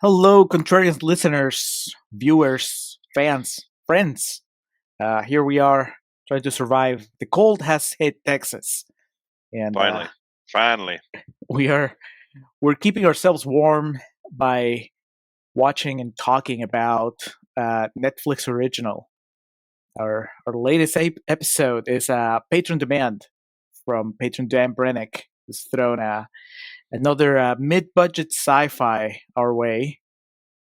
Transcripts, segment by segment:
Hello, Contrarians listeners, viewers, fans, friends. Here we are trying to survive. The cold has hit Texas, and Finally. we are we're keeping ourselves warm by watching and talking about Netflix original. Our latest episode is Patron Demand from Patron Dan Brennick. Has thrown another mid-budget sci-fi our way.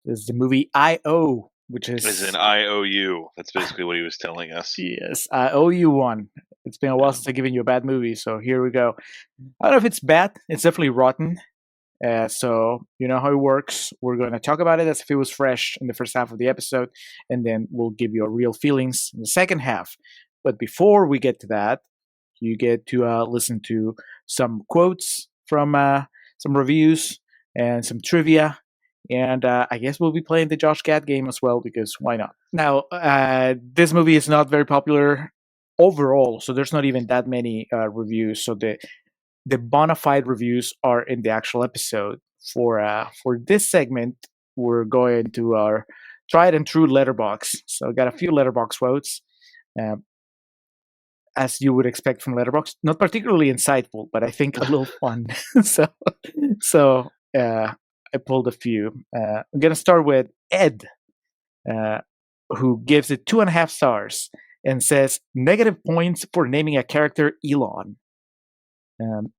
This is the movie I.O., which As is in IOU. That's basically what he was telling us. yes, I owe you one. It's been a while Yeah. since I've given you a bad movie, so here we go. I don't know if it's bad. It's definitely rotten. So you know how it works. We're going to talk about it as if it was fresh in the first half of the episode, and then we'll give you real feelings in the second half. But before we get to that, you get to listen to some quotes from some reviews and some trivia. And I guess we'll be playing the Josh Gad game as well because why not? Now, this movie is not very popular overall, so there's not even that many reviews. So the bona fide reviews are in the actual episode. For this segment, we're going to our tried and true letterbox. So I got a few letterbox quotes. As you would expect from Letterboxd, not particularly insightful, but I think a little fun. so, so I pulled a few. I'm gonna start with Ed, uh, who gives it 2.5 stars and says negative points for naming a character Elon. Um,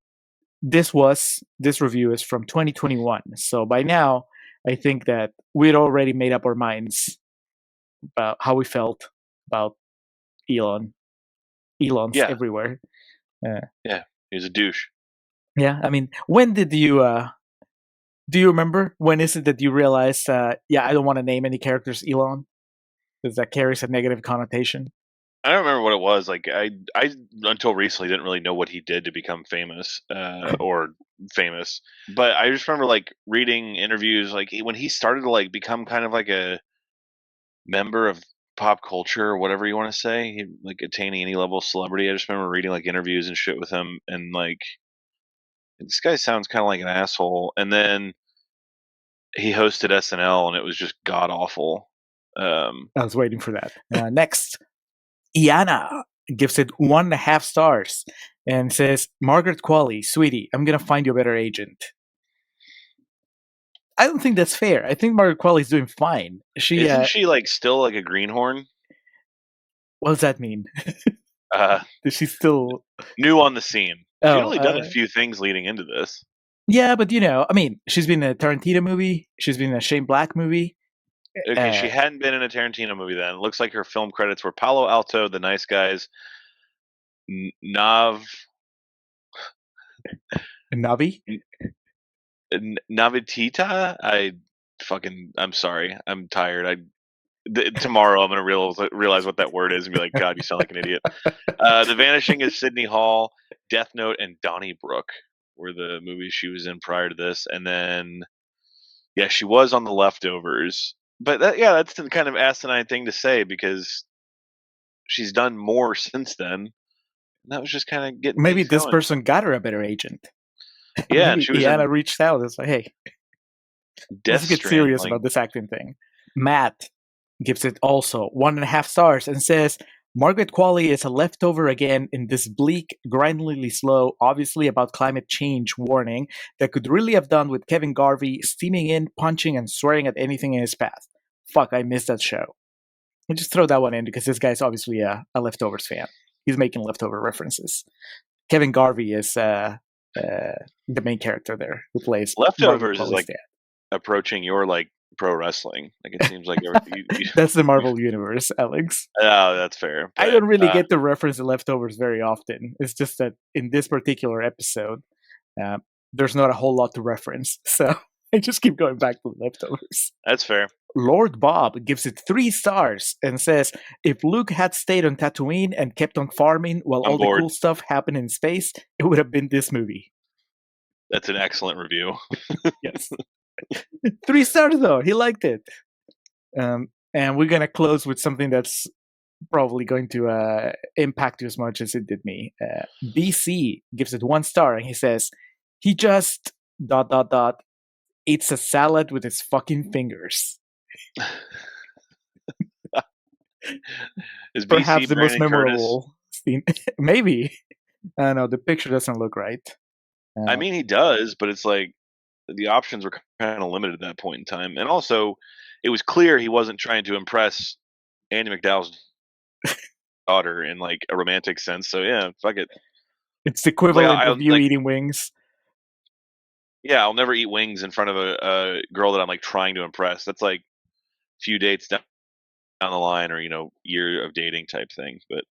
this review is from 2021, so by now I think that we'd already made up our minds about how we felt about Elon. Elon's Yeah. everywhere. Yeah. He's a douche. Yeah, I mean, when did you do you remember when is it that you realized yeah, I don't want to name any characters Elon because that carries a negative connotation? I don't remember what it was. Like I until recently didn't really know what he did to become famous, or famous. But I just remember like reading interviews, like when he started to like become kind of like a member of pop culture or whatever you want to say, he, like attaining any level of celebrity. I just remember reading like interviews and shit with him, and like this guy sounds kind of like an asshole. And then he hosted SNL, and it was just god awful. I was waiting for that. Next, Iana gives it 1.5 stars and says, Margaret Qualley, sweetie, I'm gonna find you a better agent. I don't think that's fair. I think Margaret Qualley's doing fine. Isn't she like still like a greenhorn? What does that mean? Uh, Is she still new on the scene. She'd Oh, only done a few things leading into this. yeah, but you know, I mean, she's been in a Tarantino movie. She's been in a Shane Black movie. Okay, she hadn't been in a Tarantino movie then. It looks like her film credits were Palo Alto, The Nice Guys, Navi. Navitita. I'm sorry. I'm tired. Tomorrow I'm gonna realize what that word is and be like, God, you sound like an idiot. The Vanishing is Sydney Hall, Death Note, and Donnybrook were the movies she was in prior to this, and then yeah, she was on The Leftovers. But that's the kind of asinine thing to say because she's done more since then. And that was just kind of getting Maybe things this going. person got her a better agent. Yeah, and Maybe she was Iana in reached out. It's like, hey, Death let's get Strand. serious Like, about this acting thing. Matt gives it also 1.5 stars and says Margaret Qualley is a leftover again in this bleak, grindingly slow, obviously about climate change warning that could really have done with Kevin Garvey steaming in, punching, and swearing at anything in his path. Fuck, I missed that show. I'll just throw that one in because this guy's obviously a Leftovers fan. He's making leftover references. Kevin Garvey is the main character there who plays Leftovers is Qualley's like dad. approaching your like pro wrestling. Like it seems like everything. That's the Marvel Universe, Alex. Oh, that's fair. I But don't really get to reference the Leftovers very often. It's just that in this particular episode, uh, there's not a whole lot to reference. So I just keep going back to the Leftovers. that's fair. Lord Bob gives it 3 stars and says, if Luke had stayed on Tatooine and kept on farming while I'm all bored. the cool stuff happened in space, it would have been this movie. That's an excellent review. Yes. 3 stars though. He liked it. And we're going to close with something that's probably going to impact you as much as it did me. BC gives it 1 star and he says, he just ... eats a salad with his fucking fingers. Is Perhaps BC the most Brandon Curtis? memorable scene. Maybe. I don't know. The picture doesn't look right. I Uh, mean, he does, but it's like the options were kind of limited at that point in time, and also it was clear he wasn't trying to impress Andy McDowell's daughter in like a romantic sense. So yeah, fuck it. it's the It's like equivalent I of you like eating wings. yeah, I'll never eat wings in front of a girl that I'm like trying to impress. That's like a few dates down the line, or year of dating type thing. But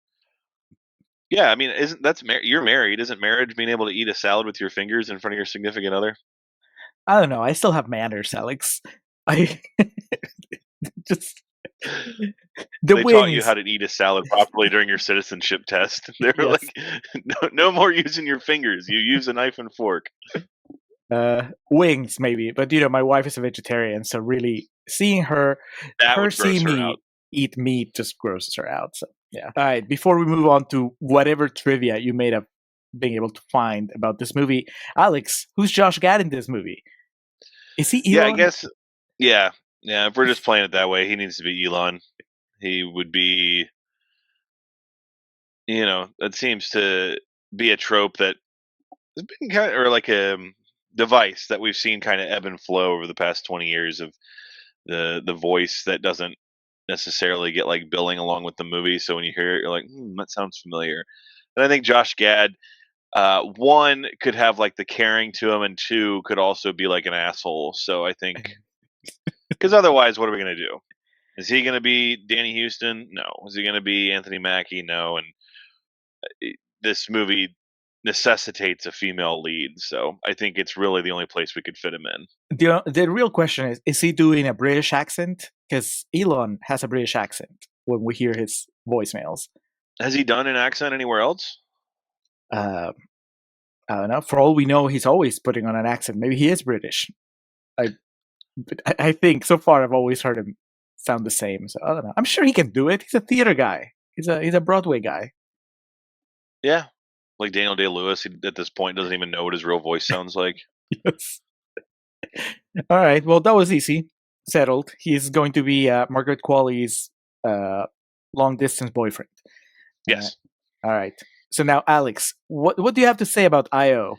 yeah, I mean, isn't you're married? Isn't marriage being able to eat a salad with your fingers in front of your significant other? I don't know. I still have manners, Alex. I just the They taught you how wings. to eat a salad properly during your citizenship test. They were Yes. like, no more using your fingers. You use a knife and fork. Wings maybe, but my wife is a vegetarian, so really seeing her That her would gross seeing her out. me eat meat just grosses her out. So yeah. All right, before we move on to whatever trivia you may have been able to find about this movie, Alex, who's Josh Gad in this movie? Is he Yeah, I Elon? guess. Yeah, yeah. If we're just playing it that way, he needs to be Elon. He would be. That seems to be a trope that has been kind of, or like a device that we've seen kind of ebb and flow over the past 20 years of the voice that doesn't necessarily get like billing along with the movie. So when you hear it, you're like, that sounds familiar. And I think Josh Gad, one, could have like the caring to him, and two, could also be like an asshole. So I think, because otherwise, what are we going to do? Is he going to be Danny Houston? No. Is he going to be Anthony Mackie? No. And this movie necessitates a female lead, so I think it's really the only place we could fit him in. The real question is he doing a British accent? Because Elon has a British accent when we hear his voicemails. Has he done an accent anywhere else? Uh, I don't know. For all we know, he's always putting on an accent. Maybe he is British. I I think so far I've always heard him sound the same. So I don't know. I'm sure he can do it. He's a theater guy. He's a Broadway guy. Yeah, like Daniel Day Lewis. He, at this point, doesn't even know what his real voice sounds like. Yes. All right. Well, that was easy. Settled. He's going to be Margaret Qualley's long distance boyfriend. Uh, Yes. all right. So now, Alex, what do you have to say about IO?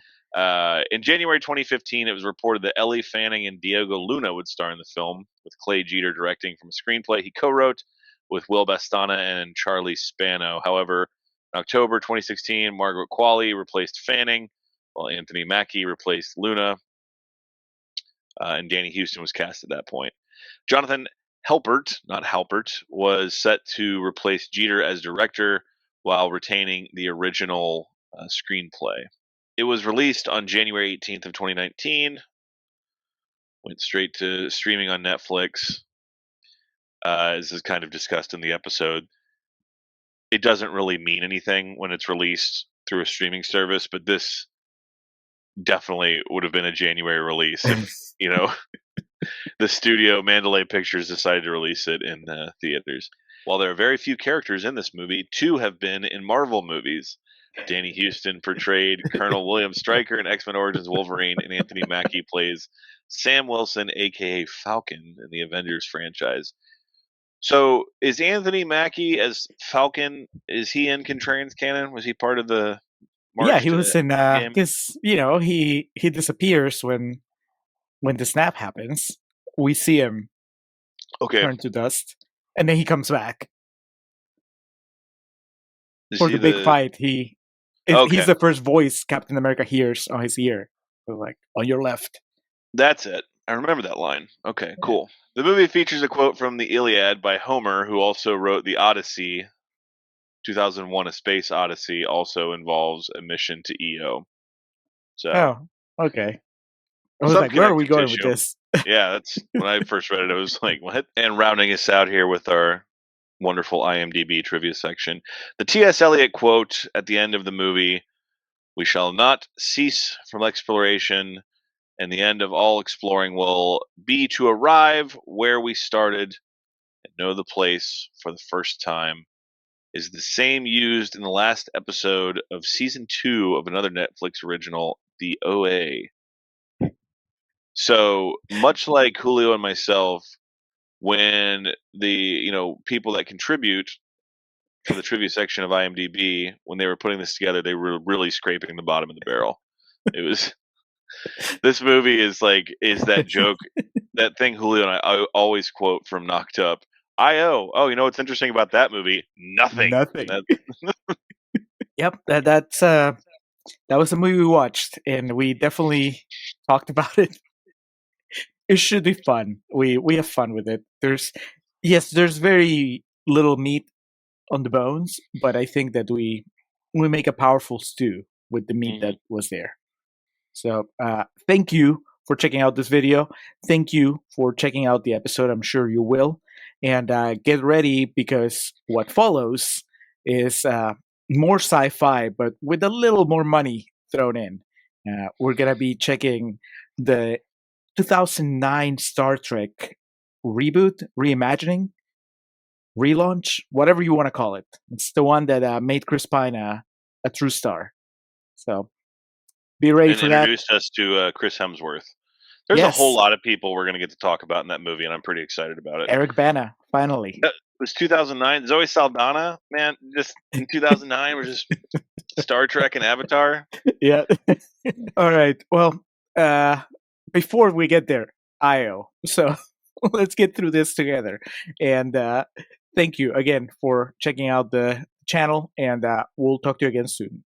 In January 2015, it was reported that Ellie Fanning and Diego Luna would star in the film, with Clay Jeter directing from a screenplay he co-wrote with Will Bastana and Charlie Spano. However, in October 2016, Margaret Qualley replaced Fanning, while Anthony Mackie replaced Luna, and Danny Houston was cast at that point. Jonathan Helpert, not Halpert, was set to replace Jeter as director while retaining the original screenplay. It was released on January 18th of 2019. Went straight to streaming on Netflix. As is kind of discussed in the episode, it doesn't really mean anything when it's released through a streaming service, but this definitely would have been a January release if the studio Mandalay Pictures decided to release it in theaters. While there are very few characters in this movie, two have been in Marvel movies. Danny Houston portrayed Colonel William Stryker in X-Men Origins Wolverine, and Anthony Mackie plays Sam Wilson, aka Falcon, in the Avengers franchise. So, is Anthony Mackie as Falcon? Is he in Contrarian's canon? Was he part of the Yeah, March he to was in game? because he disappears when the snap happens. We see him Okay, turn to dust, and then he comes back is for he the big the? fight. He's Okay, the first voice Captain America hears on his ear. So like on your left. that's it. I remember that line. Okay, Yeah. cool. The movie features a quote from the Iliad by Homer, who also wrote the Odyssey. 2001: A Space Odyssey also involves a mission to EO. So Oh, okay. I was some like, where are we connective going with tissue. this? Yeah, that's when I first read it. I was like, "What?" And rounding us out here with our wonderful IMDb trivia section, the T.S. Eliot quote at the end of the movie: "We shall not cease from exploration, and the end of all exploring will be to arrive where we started and know the place for the first time," is the same used in the last episode of season 2 of another Netflix original, The OA. So much like Julio and myself, when the people that contribute for the trivia section of IMDb, when they were putting this together, they were really scraping the bottom of the barrel. It was this movie is that joke, that thing Julio and I always quote from Knocked Up. I.O. Oh, you know what's interesting about that movie? Nothing. Nothing. Yep, that was a movie we watched, and we definitely talked about it. It should be fun. We have fun with it. There's very little meat on the bones, but I think that we make a powerful stew with the meat that was there. So thank you for checking out this video. Thank you for checking out the episode. I'm sure you will. And get ready, because what follows is more sci-fi, but with a little more money thrown in. We're going to be checking the 2009 Star Trek reboot, reimagining, relaunch, whatever you want to call it. It's the one that made Chris Pine a true star. So be ready and for that. Introduced us to Chris Hemsworth. There's a whole lot of people we're going to get to talk about in that movie, and I'm pretty excited about it. Eric Bana, finally. It was 2009. Zoe Saldana, man, just in 2009, we're just Star Trek and Avatar. Yeah. All right. Well, before we get there, IO. So let's get through this together. And thank you again for checking out the channel, and we'll talk to you again soon.